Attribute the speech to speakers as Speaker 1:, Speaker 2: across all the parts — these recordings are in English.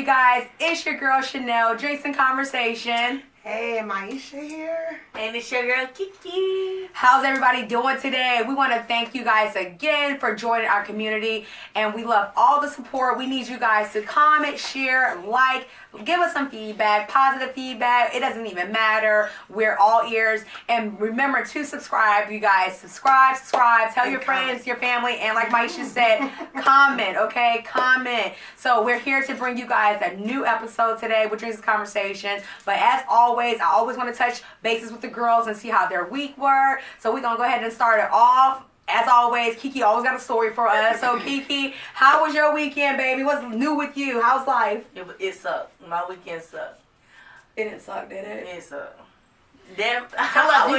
Speaker 1: guys, it's your girl Chanel, Jason Conversation.
Speaker 2: Hey, Maisha here.
Speaker 3: And it's your girl Kiki.
Speaker 1: How's everybody doing today? We want to thank you guys again for joining our community, and we love all the support. We need you guys to comment, share, like, give us some feedback, positive feedback. It doesn't even matter. We're all ears. And remember to subscribe, you guys. Subscribe. Tell your friends, your family, and like Maisha said, comment, okay? Comment. So we're here to bring you guys a new episode today with Drinks Conversation. But as always, I always want to touch bases with the girls and see how their week were. So we're going to go ahead and start it off. As always, Kiki always got a story for us. So, Kiki, how was your weekend, baby? What's new with you? How's life?
Speaker 3: It sucked. My weekend sucked.
Speaker 1: It didn't suck, did it?
Speaker 3: It sucked. Damn.
Speaker 1: Tell us.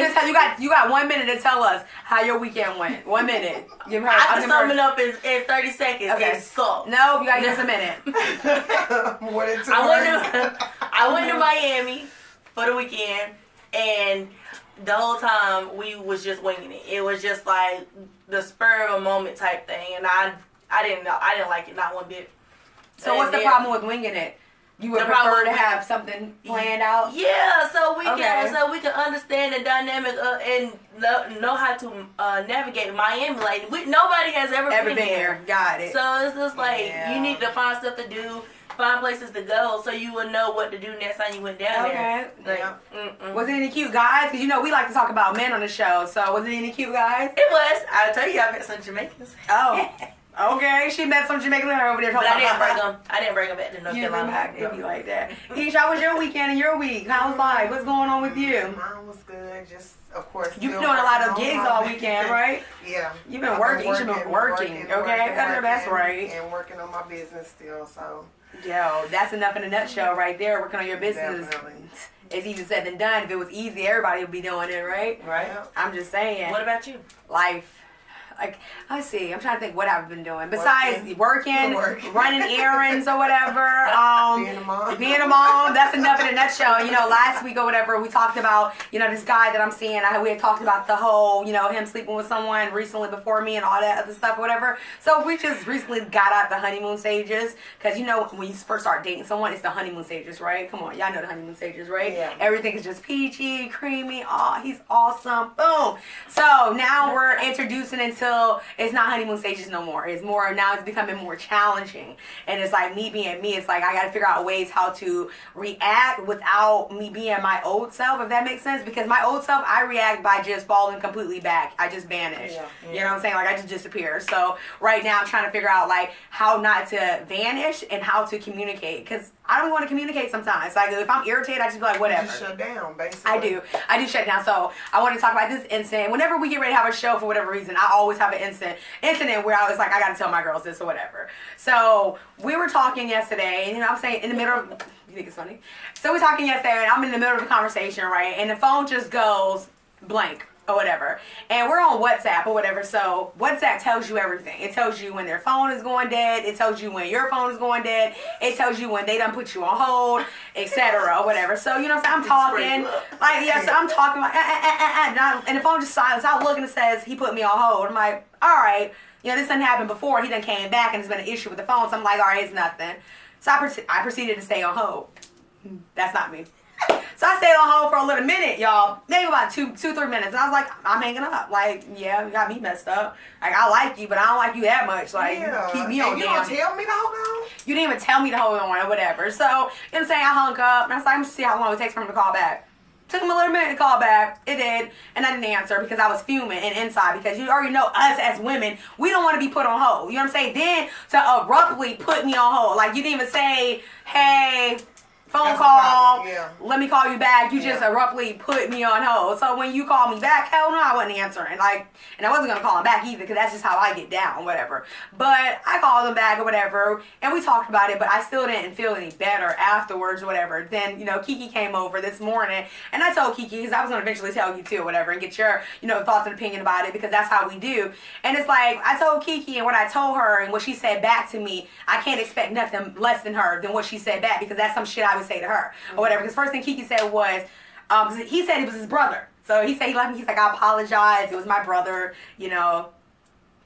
Speaker 1: You got 1 minute to tell us how your weekend went. 1 minute. Give her.
Speaker 3: I can sum it up in 30 seconds.
Speaker 1: Okay.
Speaker 3: It sucked.
Speaker 1: No, you got to give us a minute.
Speaker 3: I went to Miami for the weekend, and the whole time we was just winging it. It was just like the spur of a moment type thing, and I didn't like it not one bit.
Speaker 1: So what's the problem with winging it? You would prefer to have something planned out?
Speaker 3: Yeah, so we can understand the dynamic and know how to navigate Miami. Like nobody has ever been here.
Speaker 1: Got it.
Speaker 3: So it's just like you need to find stuff to do. Find places to go so you will know what to do next time you went down there. Like,
Speaker 1: was it any cute guys? Because we like to talk about men on the show. So was it any cute guys?
Speaker 3: It was. I'll tell you, I met some Jamaicans.
Speaker 1: Oh, okay. She met some Jamaicans over there.
Speaker 3: But I didn't bring them back to North Carolina.
Speaker 1: It'd be like that. Keisha, how was your weekend and your week? How's life? What's going on with you?
Speaker 2: Mine was good. Just, of course.
Speaker 1: You've been doing a lot of gigs all weekend, right?
Speaker 2: Yeah.
Speaker 1: You've been working. You've been working. Okay, that's right.
Speaker 2: And working on my business still, so.
Speaker 1: Yo, that's enough in a nutshell right there. Working on your business.
Speaker 2: Definitely.
Speaker 1: It's easier said than done. If it was easy, everybody would be doing it, right?
Speaker 3: Right.
Speaker 1: I'm just saying.
Speaker 3: What about you?
Speaker 1: Life. Like, let's see. I'm trying to think what I've been doing. Besides working, running errands or whatever. Being a mom. That's enough in a nutshell. Last week or whatever, we talked about, this guy that I'm seeing. We had talked about the whole, him sleeping with someone recently before me and all that other stuff or whatever. So we just recently got out the honeymoon stages. Because, when you first start dating someone, it's the honeymoon stages, right? Come on. Y'all know the honeymoon stages, right?
Speaker 2: Yeah.
Speaker 1: Everything is just peachy, creamy. Oh, he's awesome. Boom. So now we're introducing into it's not honeymoon stages no more. It's more now. It's becoming more challenging, and it's like me being me. It's like I got to figure out ways how to react without me being my old self. If that makes sense, because my old self, I react by just falling completely back. I just vanish.
Speaker 2: Yeah.
Speaker 1: You know what I'm saying? Like I just disappear. So right now I'm trying to figure out like how not to vanish and how to communicate, because I don't want to communicate sometimes. Like if I'm irritated, I just be like whatever.
Speaker 2: You shut down, basically.
Speaker 1: I do shut down. So I want to talk about this incident. Whenever we get ready to have a show for whatever reason, I always have an incident where I was like, I got to tell my girls this or whatever. So we were talking yesterday, and I'm saying in the middle of, you think it's funny? So we're talking yesterday, and I'm in the middle of the conversation, right? And the phone just goes blank or whatever. And we're on WhatsApp or whatever. So WhatsApp tells you everything. It tells you when their phone is going dead. It tells you when your phone is going dead. It tells you when they done put you on hold, etc. or whatever. So, what I'm saying? I'm talking. So I'm talking like, and the phone just silence. I look and it says, he put me on hold. I'm like, all right. This done happened before. He done came back and there's been an issue with the phone. So I'm like, all right, it's nothing. So I proceeded to stay on hold. That's not me. So I stayed on hold for a little minute, y'all. Maybe about 2-3 minutes. And I was like, I'm hanging up. Like, yeah, you got me messed up. Like, I like you, but I don't like you that much. Like, keep me on
Speaker 2: you
Speaker 1: down.
Speaker 2: don't tell me to hold on?
Speaker 1: You didn't even tell me to hold on or whatever. So, what I'm saying? I hung up. And I was like, I'm going to see how long it takes for him to call back. Took him a little minute to call back. It did. And I didn't answer because I was fuming and inside. Because you already know us as women, we don't want to be put on hold. You know what I'm saying? Then to abruptly put me on hold. Like, you didn't even say, hey, phone call, let me call you back. You just abruptly put me on hold. So when you called me back, hell no, I wasn't answering. And I wasn't going to call him back either, because that's just how I get down, whatever. But I called him back or whatever, and we talked about it, but I still didn't feel any better afterwards or whatever. Then, Kiki came over this morning, and I told Kiki, because I was going to eventually tell you too or whatever, and get your, thoughts and opinion about it, because that's how we do. And it's like, I told Kiki, and what I told her and what she said back to me, I can't expect nothing less than her than what she said back, because that's some shit I would say to her or whatever. Because first thing Kiki said was, he said it was his brother. So he said he left me. He's like, I apologize. It was my brother.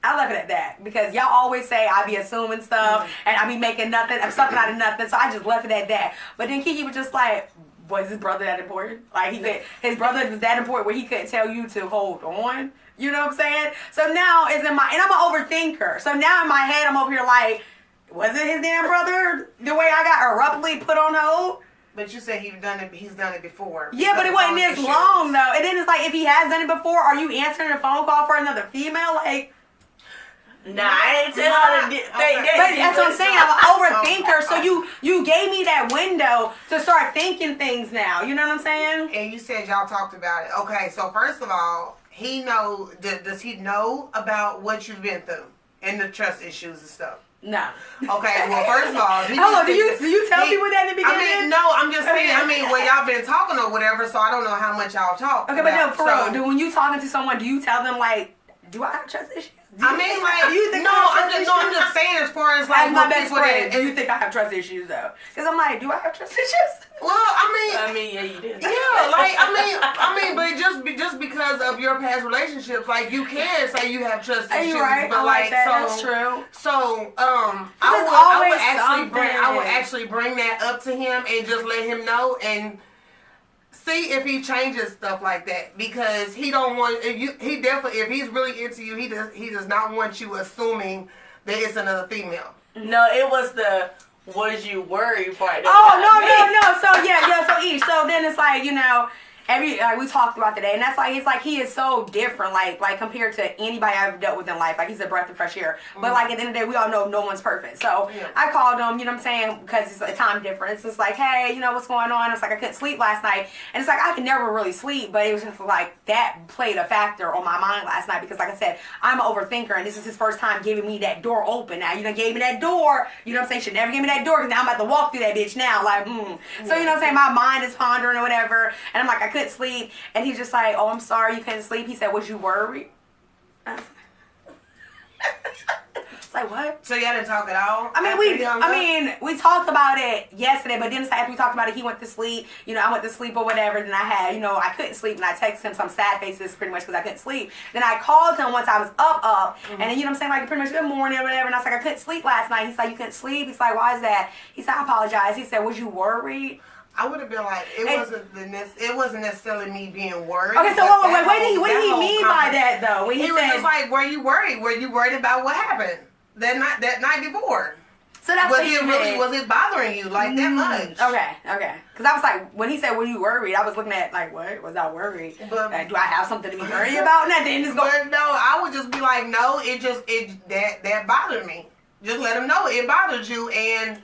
Speaker 1: I left it at that because y'all always say I be assuming stuff and I be making something out of nothing. So I just left it at that. But then Kiki was just like, was his brother that important? Like his brother was that important where he couldn't tell you to hold on. You know what I'm saying? So now and I'm an overthinker. So now in my head I'm over here like, was it his damn brother the way I got abruptly put on hold?
Speaker 2: But you said he's done it before.
Speaker 1: Yeah, but it wasn't this long though. And then it's like, if he has done it before, are you answering a phone call for another female? Like,
Speaker 3: nah, I ain't tell her to
Speaker 1: but that's what I'm saying. I'm an overthinker. So you gave me that window to start thinking things now. You know what I'm saying?
Speaker 2: And you said y'all talked about it. Okay, so first of all, does he know about what you've been through and the trust issues and stuff?
Speaker 1: No.
Speaker 2: Okay, well, first of all,
Speaker 1: do you tell people that in the beginning?
Speaker 2: I mean, no, I'm just saying. I mean, well, y'all been talking or whatever, so I don't know how much y'all talk.
Speaker 1: Okay, but no, for real. When you talking to someone, do you tell them like, do I have trust issues?
Speaker 2: I mean, like, I'm just saying as far as like,
Speaker 1: as my best friend, do you think I have trust issues though? Because I'm like, do I have trust issues?
Speaker 2: Well, I
Speaker 3: mean, yeah, you do.
Speaker 2: Yeah, like, I mean, but just because of your past relationships, like, you can say you have trust issues.
Speaker 1: Right?
Speaker 2: But
Speaker 1: I like that. That's true.
Speaker 2: So, I would actually bring that up to him and just let him know and see if he changes stuff like that, because he don't want he definitely, if he's really into you, he does not want you assuming that it's another female.
Speaker 3: No, it was the was you worried part.
Speaker 1: No. So then it's like, we talked about today, and that's like, it's like he is so different, like compared to anybody I've ever dealt with in life. Like, he's a breath of fresh air. But like, at the end of the day, we all know no one's perfect. So I called him, you know what I'm saying, because it's a time difference. It's like, hey, what's going on? It's like, I couldn't sleep last night, and it's like, I could never really sleep, but it was just like that played a factor on my mind last night, because like I said, I'm an overthinker, and this is his first time giving me that door open. Now, you done gave me that door, you know what I'm saying? Should never give me that door, because now I'm about to walk through that bitch now, like, So, you know what I'm saying? My mind is pondering or whatever, and I'm like, I couldn't sleep. And he's just like, oh, I'm sorry you couldn't sleep. He said, was you worried? It's like, what?
Speaker 2: So y'all didn't talk at all?
Speaker 1: We talked about it yesterday, but then after we talked about it, he went to sleep. I went to sleep or whatever. Then I had, I couldn't sleep, and I texted him some sad faces pretty much because I couldn't sleep. Then I called him once I was up, and then, what I'm saying, like, pretty much good morning or whatever. And I was like, I couldn't sleep last night. He's like, you couldn't sleep? He's like, why is that? He said, I apologize. He said, was you worried?
Speaker 2: I would have been like, it wasn't necessarily me being worried.
Speaker 1: Okay, so what did he mean by that though? When
Speaker 2: he was just like, were you worried? Were you worried about what happened that night before?
Speaker 1: So that's
Speaker 2: was it bothering you like that much?
Speaker 1: Okay. Because I was like, when he said, were you worried? I was looking at like, what was I worried? But, like, do I have something to be worried about? And then just go.
Speaker 2: But no, I would just be like, no, that bothered me. Just let him know it bothers you, and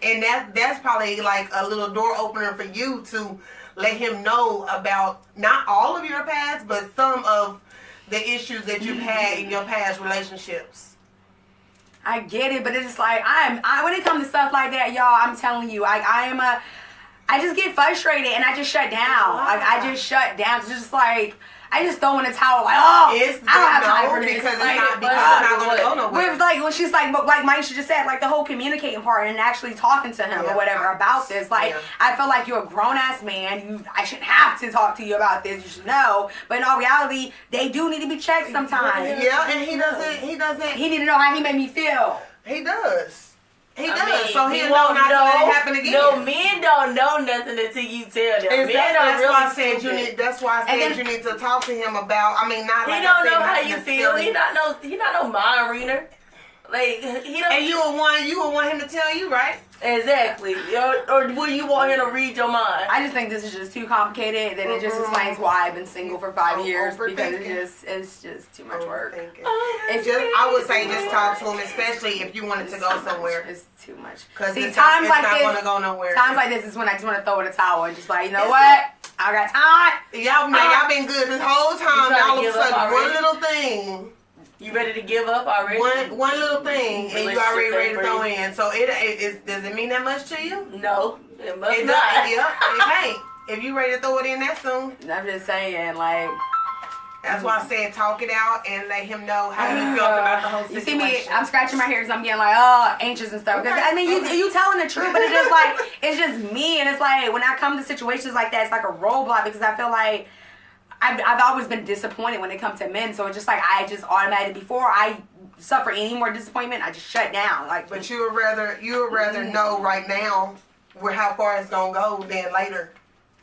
Speaker 2: that's probably like a little door opener for you to let him know about not all of your past, but some of the issues that you've had in your past relationships.
Speaker 1: I get it, but it's just like when it comes to stuff like that, y'all, I'm telling you, I just get frustrated and I just shut down. Like, I just shut down. It's just like, I just throw in a towel, like, I don't have time for this.
Speaker 2: Because it's not going to go nowhere.
Speaker 1: Like, when she's like Maisha just said, like, the whole communicating part and actually talking to him or whatever about this. Like, I feel like you're a grown-ass man. I shouldn't have to talk to you about this. You should know. But in all reality, they do need to be checked sometimes.
Speaker 2: Yeah, and he doesn't.
Speaker 1: He need to know how he made me feel.
Speaker 2: He does. He does. So he'll know not to let it happen again.
Speaker 3: No, men don't know nothing until you tell them.
Speaker 2: That's why I said you need to talk to him about. I mean, not.
Speaker 3: He don't know how you feel. He not no mind reader. Like, he don't.
Speaker 2: And you would want him to tell you, right?
Speaker 3: Exactly. Or will you want him to read your mind?
Speaker 1: I just think this is just too complicated, and it just explains why I've been single for 5 years, because it's just too much work.
Speaker 2: I would say just talk to him, especially if you wanted to go somewhere.
Speaker 1: It's too much.
Speaker 2: Because it's not going to go nowhere.
Speaker 1: Times like this is when I just want to throw in a towel and just like, you know what? I got time.
Speaker 2: Y'all been good this whole time. All of a sudden, one little thing.
Speaker 3: You ready to give up already?
Speaker 2: One little thing, and you already ready to throw in. So does it mean that much to you?
Speaker 3: No, it must not.
Speaker 2: It can't. If you ready to throw it in that soon.
Speaker 1: I'm just saying, like.
Speaker 2: That's why I said talk it out and let him know how you felt about the whole situation.
Speaker 1: You see me, I'm scratching my hair because I'm getting like, anxious and stuff. Because I mean, you telling the truth, but it's just me, and it's like when I come to situations like that, it's like a roadblock because I feel like I've always been disappointed when it comes to men. So it's just like I just automatically, before I suffer any more disappointment, I just shut down. Like,
Speaker 2: but you would rather know right now where how far it's gonna go than later.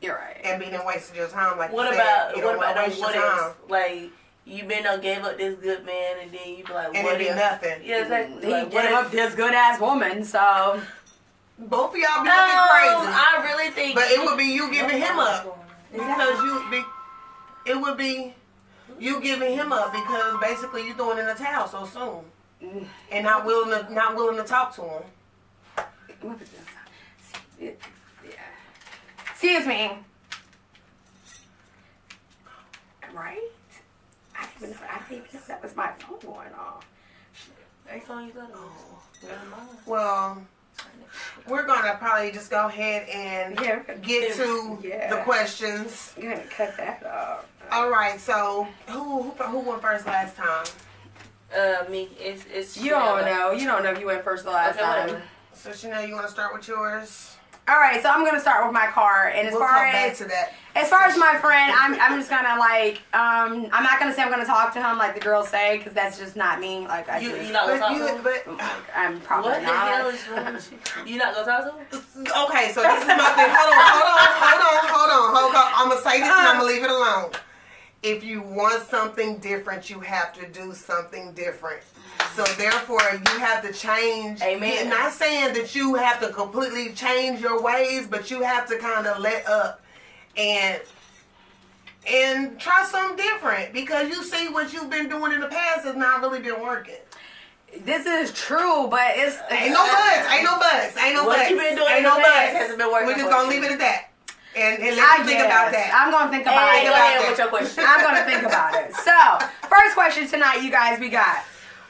Speaker 1: You're right.
Speaker 2: And be done wasted your time. Like
Speaker 3: what
Speaker 2: you
Speaker 3: about
Speaker 2: said, you
Speaker 3: what
Speaker 2: don't wanna
Speaker 3: about
Speaker 2: waste
Speaker 3: what
Speaker 2: your time.
Speaker 3: else? Like you been gave up this good man, and then you be like,
Speaker 2: And
Speaker 3: what
Speaker 2: it be
Speaker 3: if?
Speaker 2: nothing.
Speaker 3: Yeah, exactly.
Speaker 1: He
Speaker 3: Like,
Speaker 1: gave up this good ass woman, so
Speaker 2: Both of y'all be
Speaker 3: No,
Speaker 2: looking crazy.
Speaker 3: I really think.
Speaker 2: But it would be you giving him up. Because it would be you giving him up because basically you throwing in the towel so soon. And not willing to talk to him.
Speaker 1: yeah. Excuse me. Right? I didn't even know that was my phone going off.
Speaker 3: Every phone you got
Speaker 2: Well, we're gonna probably just go ahead and get to the questions.
Speaker 1: You're gonna cut that off.
Speaker 2: All right. So who went first last time?
Speaker 3: Me. It's
Speaker 1: You don't know. You don't know if you went first the last time.
Speaker 3: whatever.
Speaker 2: So Chanel, you want to start with yours?
Speaker 1: All right, so I'm gonna start with my car, and
Speaker 2: We'll come back to that.
Speaker 1: as far as my friend, I'm just gonna like I'm not gonna say I'm gonna talk to him like the girls say, because that's just not me. Like
Speaker 3: You not gonna talk to him?
Speaker 2: But
Speaker 1: I'm probably
Speaker 3: What the
Speaker 1: not.
Speaker 3: hell is wrong with you? You not gonna talk to him?
Speaker 2: okay, so this is my thing. Hold on. I'm gonna say this and I'm gonna leave it alone. If you want something different, you have to do something different. So therefore, you have to change.
Speaker 3: Amen.
Speaker 2: Not saying that you have to completely change your ways, but you have to kind of let up and try something different, because you see what you've been doing in the past has not really been working.
Speaker 1: This is true, but it's
Speaker 2: Ain't no buts.
Speaker 3: What you been doing
Speaker 2: Ain't
Speaker 3: in
Speaker 2: no
Speaker 3: the
Speaker 2: buts.
Speaker 3: past hasn't been working
Speaker 2: We're just
Speaker 3: for
Speaker 2: gonna
Speaker 3: you.
Speaker 2: leave it at that. And let
Speaker 1: I
Speaker 2: you think about
Speaker 1: guess.
Speaker 2: that.
Speaker 1: I'm gonna think about
Speaker 3: Hey,
Speaker 1: it.
Speaker 3: go ahead with your question.
Speaker 1: I'm gonna think about it. So, first question tonight, you guys, we got: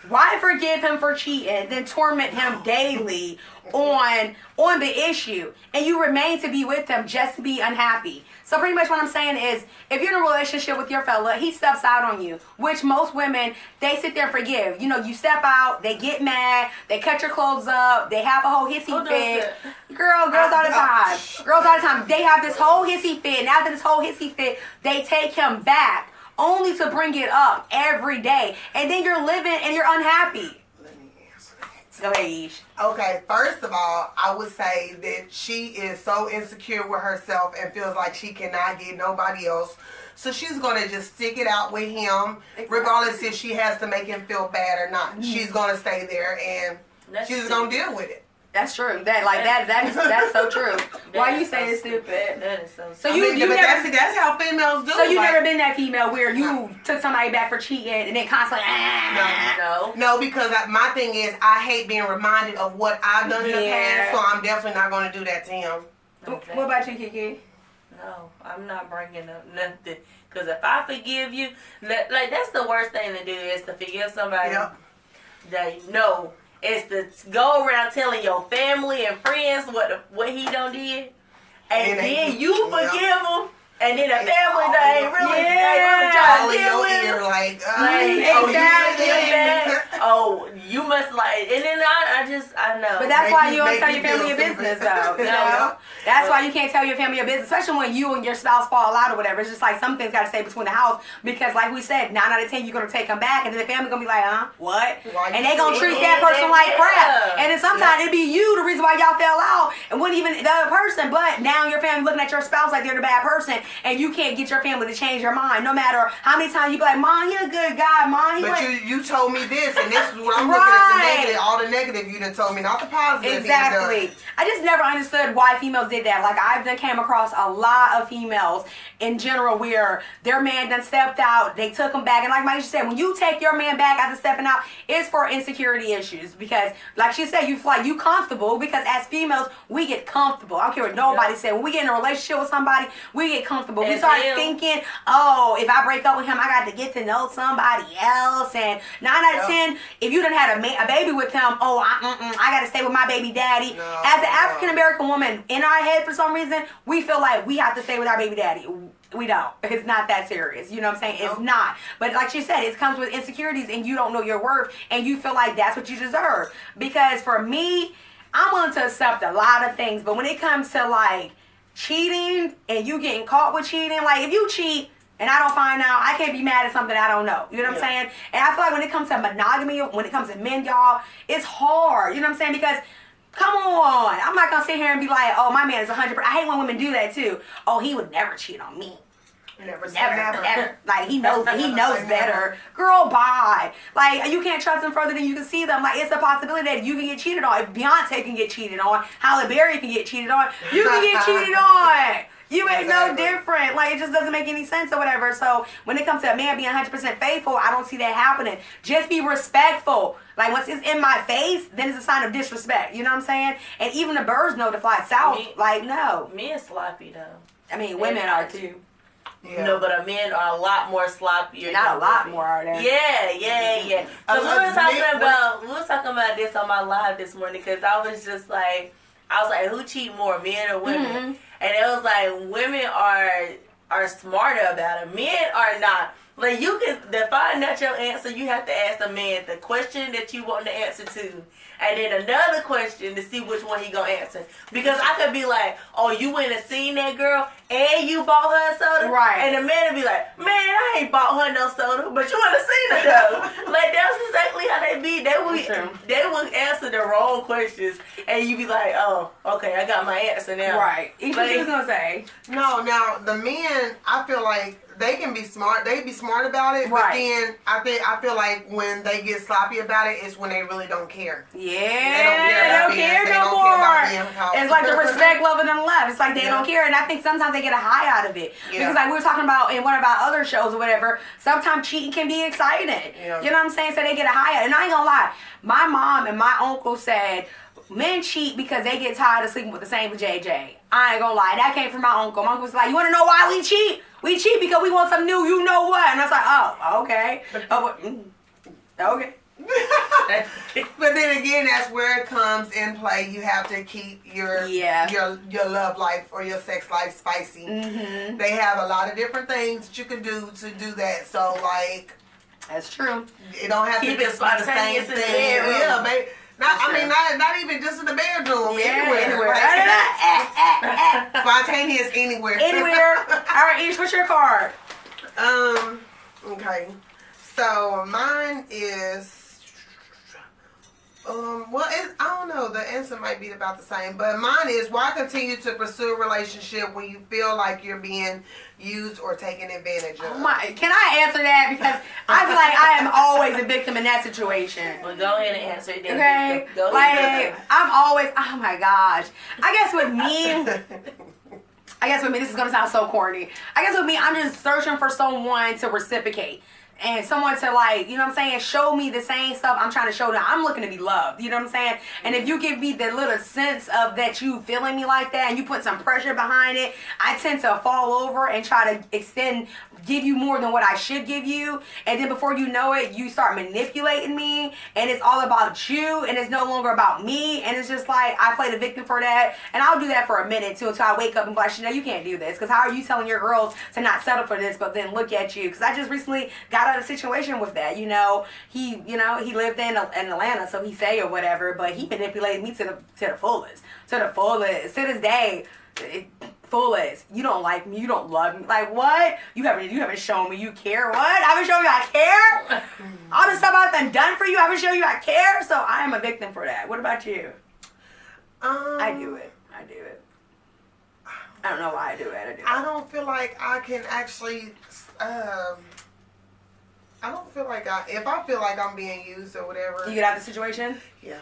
Speaker 1: why forgive him for cheating, then torment him daily on the issue, and you remain to be with him just to be unhappy? So pretty much what I'm saying is, if you're in a relationship with your fella, he steps out on you, which most women, they sit there and forgive. You know, you step out, they get mad, they cut your clothes up, they have a whole hissy fit. Girls all the time. Girls all the time. They have this whole hissy fit, and after this whole hissy fit, they take him back, only to bring it up every day. And then you're living and you're unhappy.
Speaker 2: Let me answer that.
Speaker 1: Go ahead, Yeesh.
Speaker 2: Okay, first of all, I would say that she is so insecure with herself and feels like she cannot get nobody else. So she's going to just stick it out with him, regardless if she has to make him feel bad or not. She's going to stay there, and she's going to deal with it.
Speaker 1: That's true. That's so true. Why you say it's stupid?
Speaker 3: That is so
Speaker 1: So
Speaker 3: stupid.
Speaker 1: you
Speaker 2: but
Speaker 1: never,
Speaker 2: that's how females do.
Speaker 1: so you
Speaker 2: like,
Speaker 1: never been that female where you took somebody back for cheating and then constantly
Speaker 2: No, because my thing is I hate being reminded of what I've done in the past, so I'm definitely not going to do that to him.
Speaker 1: What about you, Kiki?
Speaker 3: No, I'm not bringing up nothing. Because if I forgive you, like that's the worst thing to do is to forgive somebody that you know. Is to go around telling your family and friends what he done did, and then you forgive him, and then the family that ain't really trying to deal with him. Oh, you must like, and then I know.
Speaker 1: But that's why you don't tell your family your business, though. You know? That's why you can't tell your family your business, especially when you and your spouse fall out or whatever. It's just like some things got to stay between the house, because, like we said, 9 out of 10 you're gonna take them back, and then the family gonna be like, what? And they gonna treat that person like crap. And then sometimes it be you the reason why y'all fell out, and wasn't even the other person. But now your family looking at your spouse like they're the bad person, and you can't get your family to change your mind, no matter how many times you be like, Mom, you're a good guy, Mom.
Speaker 2: But you told me this, and this is what I'm looking at, the negative, all the negative you done told me, not the positive.
Speaker 1: Exactly. I just never understood why females did that. Like, I've done came across a lot of females in general where their man done stepped out, they took him back, and like Mike said, when you take your man back after stepping out, it's for insecurity issues, because like she said, you feel like you comfortable, because as females, we get comfortable. I don't care what nobody said. When we get in a relationship with somebody, we get comfortable. We start thinking, oh, if I break up with him, I got to get to know somebody else, and 9 out of 10, if you done had a baby with him, oh, I got to stay with my baby daddy. As an African American woman, in our head, for some reason, we feel like we have to stay with our baby daddy. We don't. It's not that serious. You know what I'm saying? It's not. But like she said, it comes with insecurities, and you don't know your worth, and you feel like that's what you deserve. Because for me, I'm willing to accept a lot of things, but when it comes to like cheating and you getting caught with cheating, like if you cheat, and I don't find out, I can't be mad at something I don't know. You know what I'm
Speaker 3: Yeah.
Speaker 1: saying? And I feel like when it comes to monogamy, when it comes to men, y'all, it's hard. You know what I'm saying? Because come on, I'm not gonna sit here and be like, oh, my man is 100%. I hate when women do that too. Oh, he would never cheat on me.
Speaker 2: Never,
Speaker 1: Never. Like he knows
Speaker 2: Never say
Speaker 1: better.
Speaker 2: never.
Speaker 1: Girl, bye. Like you can't trust him further than you can see them. Like it's a possibility that you can get cheated on. If Beyonce can get cheated on, Halle Berry can get cheated on, you can get cheated on. You ain't no
Speaker 2: Exactly.
Speaker 1: different. Like it just doesn't make any sense or whatever. So when it comes to a man being 100% faithful, I don't see that happening. Just be respectful. Like once it's in my face, then it's a sign of disrespect. You know what I'm saying? And even the birds know to fly south. Like no.
Speaker 3: Men sloppy though.
Speaker 1: I mean, women are too.
Speaker 2: Yeah.
Speaker 3: No, but men are a lot more sloppier.
Speaker 1: Not a
Speaker 3: than
Speaker 1: lot
Speaker 3: women.
Speaker 1: more, are they?
Speaker 3: Yeah. Cause we were talking about this on my live this morning. Cause I was like, who cheat more, men or women?
Speaker 1: Mm-hmm.
Speaker 3: And it was like, women are smarter about it. Men are not. Like you can define out your answer. You have to ask the man the question that you want the answer to, and then another question to see which one he gonna answer. Because I could be like, oh, you went and seen that girl and you bought her a soda,
Speaker 1: Right?
Speaker 3: And the man would be like, man, I ain't bought her no soda, but you wanna seen her though. Like that's exactly how they be. They would answer the wrong questions, and you be like, oh, okay, I got my answer now.
Speaker 1: Right. What you was gonna say?
Speaker 2: No, now the men, I feel like they can be smart. They be smart about it, but
Speaker 1: Right.
Speaker 2: then I feel like when they get sloppy about it, it's when they really don't care.
Speaker 1: Yeah,
Speaker 2: They don't care
Speaker 1: no
Speaker 2: about
Speaker 1: more.
Speaker 2: being caught.
Speaker 1: It's like the respect, love, and the love. It's like they
Speaker 2: Yeah.
Speaker 1: don't care, and I think sometimes they get a high out of it
Speaker 2: Yeah.
Speaker 1: because, like we were talking about in one of our other shows or whatever. Sometimes cheating can be exciting.
Speaker 2: Yeah.
Speaker 1: You know what I'm saying? So they get a high out. And I ain't gonna lie, my mom and my uncle said men cheat because they get tired of sleeping with the same JJ. I ain't gonna lie, that came from my uncle. My uncle was like, you wanna know why we cheat? We cheat because we want some new, you know what? And I was like, oh, okay. Okay.
Speaker 2: But then again, that's where it comes in play. You have to keep your love life or your sex life spicy.
Speaker 1: Mm-hmm.
Speaker 2: They have a lot of different things that you can do to do that. So like,
Speaker 1: That's true.
Speaker 2: it don't have
Speaker 3: Keep
Speaker 2: to
Speaker 3: it
Speaker 2: just be the same
Speaker 3: spontaneous in the
Speaker 2: thing.
Speaker 3: bedroom.
Speaker 2: Yeah, babe. Not even just in the bedroom. Anywhere. Like, spontaneous anywhere.
Speaker 1: Anywhere. All right, Ish, what's your card?
Speaker 2: Okay. So mine is I don't know. The answer might be about the same, but mine is why continue to pursue a relationship when you feel like you're being used or taken advantage of?
Speaker 1: Can I answer that? Because I feel like I am always a victim in that situation.
Speaker 3: Well, go ahead and answer it then.
Speaker 1: Okay?
Speaker 3: Go
Speaker 1: Like,
Speaker 3: ahead.
Speaker 1: I'm always, oh my gosh. I guess with me, this is going to sound so corny. I guess with me, I'm just searching for someone to reciprocate. And someone to, like, you know what I'm saying, show me the same stuff I'm trying to show them. I'm looking to be loved, you know what I'm saying? And if you give me the little sense of that you feeling me like that and you put some pressure behind it, I tend to fall over and try to give you more than what I should give you. And then before you know it, you start manipulating me and it's all about you and it's no longer about me. And it's just like, I play the victim for that. And I'll do that for a minute too until I wake up and be like, Chanel, you can't do this. Because how are you telling your girls to not settle for this, but then look at you? Because I just recently got out of a situation with that. He lived in Atlanta, so he say or whatever, but he manipulated me to the fullest. To this day, fullest. You don't like me, you don't love me. Like what? You haven't shown me you care. What? I haven't shown you I care? All the stuff I've done for you, I haven't shown you I care? So I am a victim for that. What about you? I do it. I don't know why I do it.
Speaker 2: I don't feel like I can actually. I don't feel like if I feel like I'm being used or whatever.
Speaker 1: You get out of the situation?
Speaker 2: Yeah.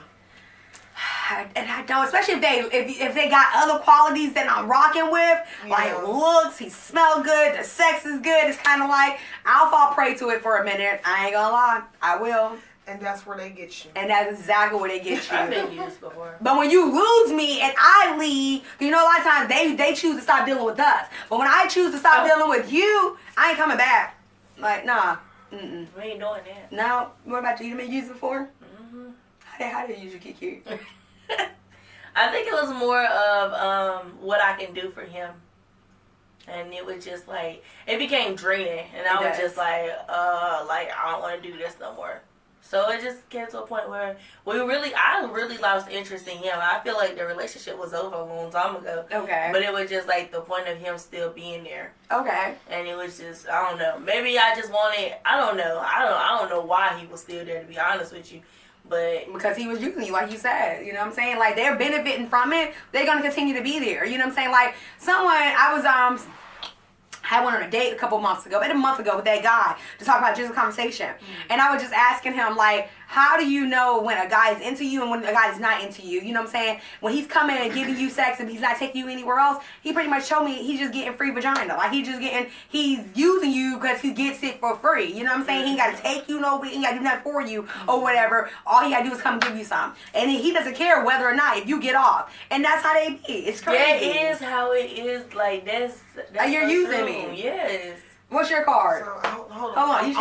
Speaker 1: And I don't, especially if they got other qualities that I'm rocking with, like looks, he smell good, the sex is good. It's kind of like I'll fall prey to it for a minute. I ain't gonna lie, I will.
Speaker 2: And that's where they get you.
Speaker 1: And that's exactly where they get you.
Speaker 3: I've been used before.
Speaker 1: But when you lose me and I leave, you know, a lot of times they choose to stop dealing with us. But when I choose to stop dealing with you, I ain't coming back. Like, nah. Mm-mm.
Speaker 3: We ain't doing that.
Speaker 1: No. What about you? You been used before?
Speaker 3: Mm-hmm.
Speaker 1: How did you use your Kiki?
Speaker 3: I think it was more of what I can do for him. And it was just like, it became draining. And I was just like, I don't want to do this no more. So it just came to a point where I really lost interest in him. I feel like the relationship was over a long time ago.
Speaker 1: Okay.
Speaker 3: But it was just like the point of him still being there.
Speaker 1: Okay.
Speaker 3: And it was just, I don't know. Maybe I just wanted, I don't know. I don't know why he was still there, to be honest with you. But
Speaker 1: because he was using you, like you said, you know what I'm saying? Like, they're benefiting from it. They're gonna continue to be there. You know what I'm saying? Like, I was had one on a date about a month ago with that guy to talk about just a conversation. And I was just asking him, like, how do you know when a guy is into you and when a guy is not into you? You know what I'm saying? When he's coming and giving you sex and he's not taking you anywhere else, he pretty much told me he's just getting free vagina. Like, he's using you because he gets it for free. You know what I'm saying? He ain't got to take you nowhere. He ain't got to do nothing for you or whatever. All he got to do is come give you some. And he doesn't care whether or not if you get off. And that's how they be. It's crazy.
Speaker 3: That is how it is. Like, that's
Speaker 1: you're
Speaker 3: so
Speaker 1: using
Speaker 3: true.
Speaker 1: me.
Speaker 3: Yes.
Speaker 1: What's your card?
Speaker 2: So, hold on.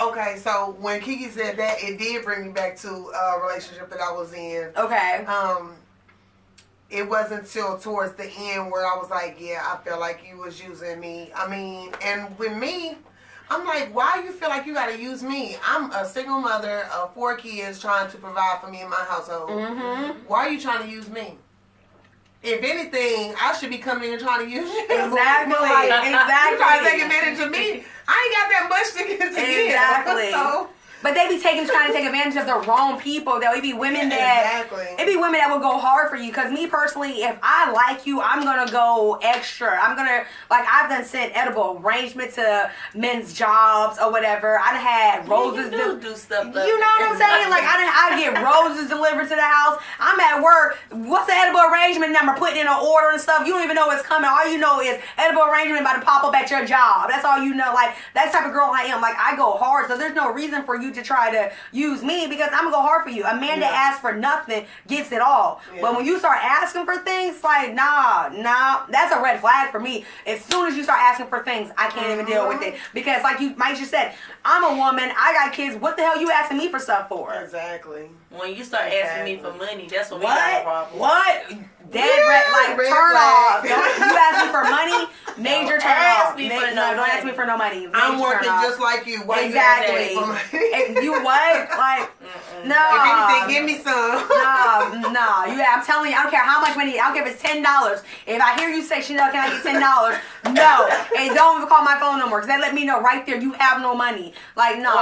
Speaker 2: Okay, so when Kiki said that, it did bring me back to a relationship that I was in.
Speaker 1: Okay.
Speaker 2: It wasn't until towards the end where I was like, yeah, I feel like you was using me. I mean, and with me, I'm like, why you feel like you gotta use me? I'm a single mother of 4 kids trying to provide for me in my household.
Speaker 1: Mm-hmm.
Speaker 2: Why are you trying to use me? If anything, I should be coming in and trying to use you.
Speaker 1: Exactly. Exactly.
Speaker 2: You trying to take advantage of me. I ain't got that much to give.
Speaker 1: Exactly.
Speaker 2: So,
Speaker 1: but they be trying to take advantage of the wrong people. Though it be women
Speaker 2: Exactly.
Speaker 1: it be women that will go hard for you. Cause me personally, if I like you, I'm gonna go extra. I'm gonna I've done sent edible arrangement to men's jobs or whatever. I done had roses.
Speaker 3: You do stuff.
Speaker 1: You know what I'm saying? Like I get roses delivered to the house. I'm at work. What's the edible arrangement number? Putting in an order and stuff. You don't even know what's coming. All you know is edible arrangement about to pop up at your job. That's all you know. Like that type of girl I am. Like I go hard. So there's no reason for you to try to use me because I'm gonna go hard for you. A man that asks for nothing gets it all. Yeah. But when you start asking for things, like nah, that's a red flag for me. As soon as you start asking for things, I can't even deal with it because, like you Mike just said, I'm a woman. I got kids. What the hell you asking me for stuff for?
Speaker 2: Exactly.
Speaker 3: When you start asking me for money, that's when we got a problem.
Speaker 1: What? Dead turn off. You ask me for money, major turn off. Don't ask me for no money.
Speaker 2: I'm working just like you. Why
Speaker 1: exactly.
Speaker 2: You asking me for money?
Speaker 1: You what? Like, no.
Speaker 2: If anything, give me some.
Speaker 1: No. I'm telling you, I don't care how much money. I don't care if it's $10. If I hear you say, Chanel, can I get $10? No. And don't even call my phone no more because that let me know right there you have no money. Like, no.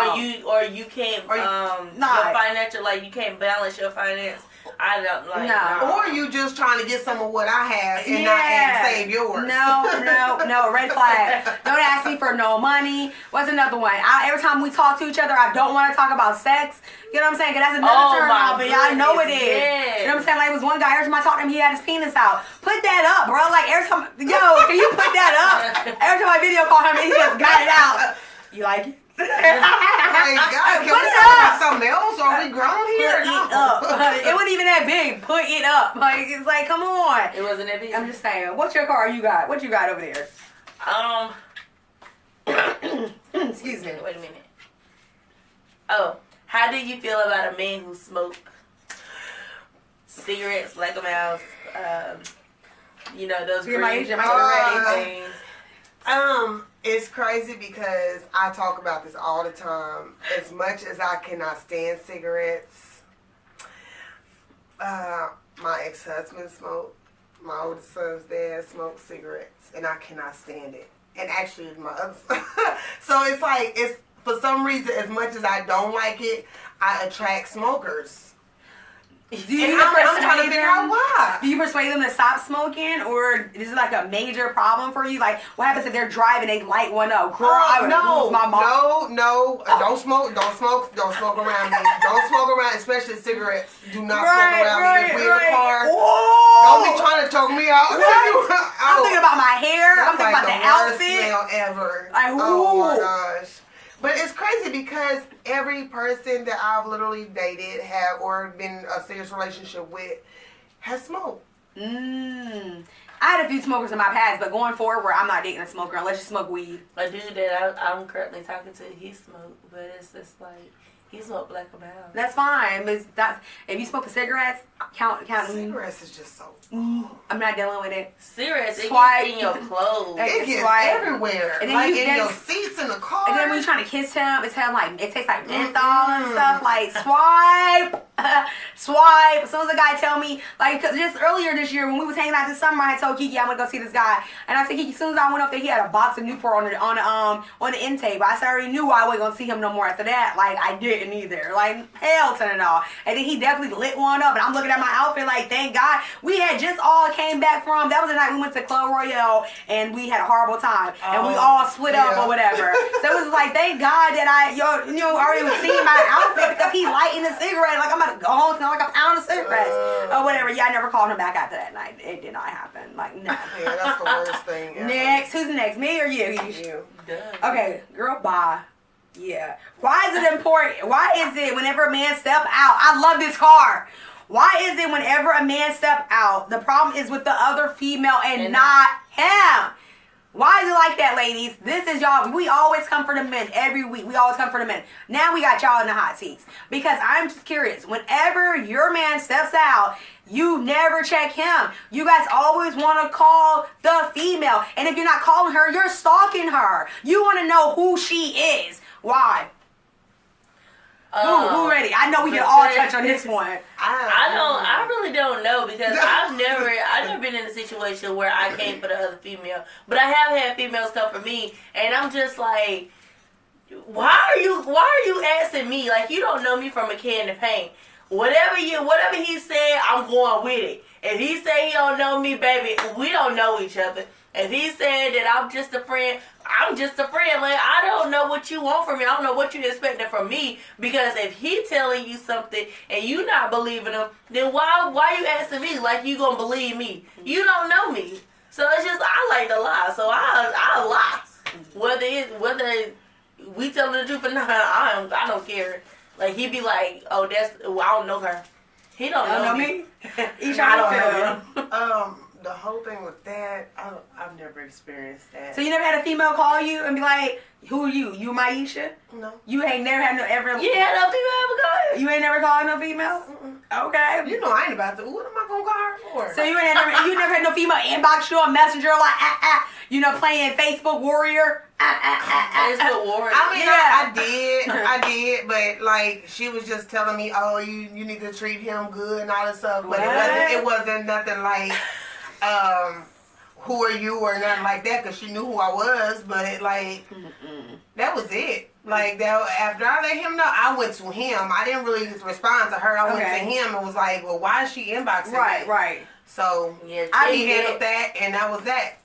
Speaker 3: Or you can't. Your financial, like you can't balance your finance. I don't like.
Speaker 1: No.
Speaker 2: Or you just trying to get some of what I have and not save yours.
Speaker 1: No, red flag. Don't ask me for no money. What's another one? Every time we talk to each other, I don't want to talk about sex. You know what I'm saying? Because that's another turn off, and y'all know it is.
Speaker 3: Yes.
Speaker 1: You know what I'm saying? Like, it was one guy, every time I talked to him, he had his penis out. Put that up, bro. Like, every time, can you put that up? Every time I video call him, he just got it out. You like it?
Speaker 2: Oh my God, can we talk about something else? Are we grown here?
Speaker 1: Put it up. It wasn't even that big. Put it up. Like, it's like, come on.
Speaker 3: It wasn't that big.
Speaker 1: I'm just saying. What's your car you got? What you got over there? Excuse me.
Speaker 3: Wait a minute. Oh, how do you feel about a man who smokes cigarettes, Black & Mouse, those green things?
Speaker 2: It's crazy because I talk about this all the time. As much as I cannot stand cigarettes, my ex-husband smoked. My oldest son's dad smoked cigarettes, and I cannot stand it. And actually, my other son. So it's like, it's for some reason, as much as I don't like it, I attract smokers.
Speaker 1: I'm
Speaker 2: trying to figure out why.
Speaker 1: Do you persuade them to stop smoking, or is it like a major problem for you? Like, what happens if they're driving, they light one up? Girl, I would lose my mom.
Speaker 2: No. Don't smoke around me. Don't smoke around, especially cigarettes. Do not smoke around me if we're in the car.
Speaker 1: Whoa.
Speaker 2: Don't be trying to choke me out.
Speaker 1: I'm thinking about my hair. I'm thinking about the outfit.
Speaker 2: Smell ever.
Speaker 1: Like,
Speaker 2: oh my gosh. But it's crazy because every person that I've literally dated, or been in a serious relationship with, has smoked.
Speaker 1: I had a few smokers in my past, but going forward, I'm not dating a smoker unless you smoke weed.
Speaker 3: A dude that I'm currently talking to, he smoked, but it's just like, He smoked black and brown.
Speaker 1: That's fine. But if you smoke cigarettes, count.
Speaker 2: Cigarettes is just so.
Speaker 1: I'm not dealing with it.
Speaker 3: Cigarettes, it
Speaker 1: Swipe.
Speaker 3: gets in your clothes.
Speaker 2: It gets
Speaker 1: Swipe.
Speaker 2: everywhere.
Speaker 1: And then
Speaker 2: like
Speaker 1: you-
Speaker 2: in
Speaker 1: then-
Speaker 2: your seats in the car.
Speaker 1: And then when you're trying to kiss him, it tastes like menthol and stuff. Like swipe, swipe. As soon as the guy tell me, like, 'cause just earlier this year when we was hanging out this summer, I told Kiki I'm gonna go see this guy, and I said Kiki, as soon as I went up there, he had a box of Newport on the end table. I said I already knew I wasn't gonna see him no more after that. Like I didn't either. Like hell to the no. And then he definitely lit one up, and I'm looking at my outfit like, thank God we had just all came back from. That was the night we went to Club Royale, and we had a horrible time, and we all split up or whatever. So it was like, thank God that I already was seeing my outfit because he lighting a cigarette. Like I'm about to go home smell like a pound of cigarettes or whatever. Yeah, I never called him back after that night. It did not happen. Like no.
Speaker 2: Yeah, that's the worst thing. Ever.
Speaker 1: Next, who's next? Me or you?
Speaker 2: You.
Speaker 1: Okay, girl, bye. Yeah. Why is it important? Why is it whenever a man step out? I love this car. Why is it whenever a man step out, the problem is with the other female and not him? Why is it like that, ladies? This is y'all. We always come for the men every week. We always come for the men. Now we got y'all in the hot seats. Because I'm just curious. Whenever your man steps out, you never check him. You guys always want to call the female. And if you're not calling her, you're stalking her. You want to know who she is. Why? Who ready? I know we can all touch on this one.
Speaker 3: I really don't know because I've never been in a situation where I came for the other female, but I have had females come for me, and I'm just like, why are you asking me? Like, you don't know me from a can of paint. Whatever he said, I'm going with it. If he say he don't know me, baby, we don't know each other. If he said that I'm just a friend, I'm just a friend. Like, I don't know what you want from me. I don't know what you expecting from me. Because if he telling you something and you not believing him, then why you asking me like you gonna believe me? You don't know me. So it's just, I like to lie. So I lie. Whether we telling the truth or not, I don't care. Like, he be like, oh, I don't know her. He don't know me.
Speaker 1: I don't know him.
Speaker 2: The whole thing with that, I've never experienced that.
Speaker 1: So you never had a female call you and be like, who are you? You Maisha?
Speaker 2: No.
Speaker 1: You ain't never had no ever.
Speaker 3: You had no female ever call?
Speaker 1: You ain't never called no female? Okay.
Speaker 2: You know I ain't about to. What am I gonna call her for?
Speaker 1: So you never had no female inbox you on Messenger like playing Facebook Warrior.
Speaker 3: Facebook Warrior.
Speaker 2: I mean,
Speaker 1: Yeah.
Speaker 2: I did, but like she was just telling me, oh, you need to treat him good and all this stuff. But it wasn't nothing like, who are you or nothing like that, because she knew who I was. But like, that was it. Like that. After I let him know, I went to him. I didn't really respond to her. I went to him and was like, well, why is she inboxing me?
Speaker 1: Right.
Speaker 2: So he handled that, and that was that.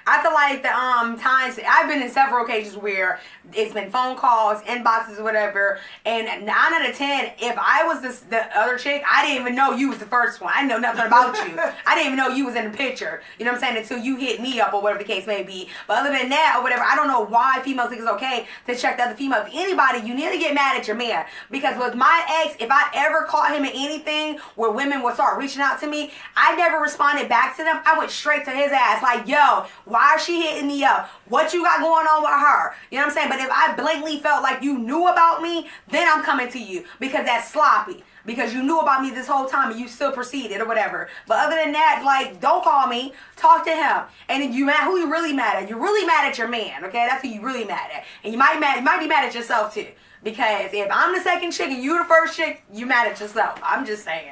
Speaker 1: I feel like the times I've been in several occasions where it's been phone calls, inboxes, whatever, and 9 out of 10, if I was the other chick, I didn't even know you was the first one. I didn't know nothing about you. I didn't even know you was in the picture. You know what I'm saying? Until you hit me up or whatever the case may be. But other than that or whatever, I don't know why females think it's okay to check the other female. If anybody, you need to get mad at your man. Because with my ex, if I ever caught him in anything where women would start reaching out to me, I never responded back to them. I went straight to his ass like, yo, why is she hitting me up? What you got going on with her? You know what I'm saying? But if I blatantly felt like you knew about me, then I'm coming to you, because that's sloppy. Because you knew about me this whole time and you still proceeded or whatever. But other than that, like, don't call me. Talk to him. And if you mad, who you really mad at? You're really mad at your man, okay? That's who you really mad at. And you might be mad at yourself too. Because if I'm the second chick and you the first chick, you mad at yourself. I'm just saying.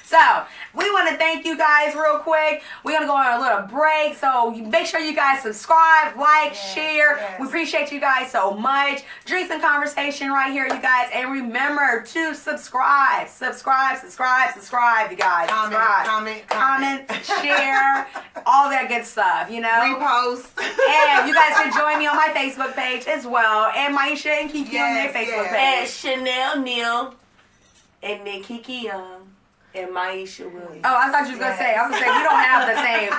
Speaker 1: So, we want to thank you guys real quick. We're going to go on a little break. So, make sure you guys subscribe, like, share. Yes. We appreciate you guys so much. Drinks and conversation right here, you guys. And remember to subscribe. Subscribe, you guys. Comment, share, all that good stuff, you know.
Speaker 2: Repost.
Speaker 1: And you guys can join me on my Facebook page as well. And Maisha and Kiki on their Facebook page.
Speaker 3: And Chanel Neal. And then Kiki Young. And Maisha Williams.
Speaker 1: Oh, I thought you was going to say, we don't have the same.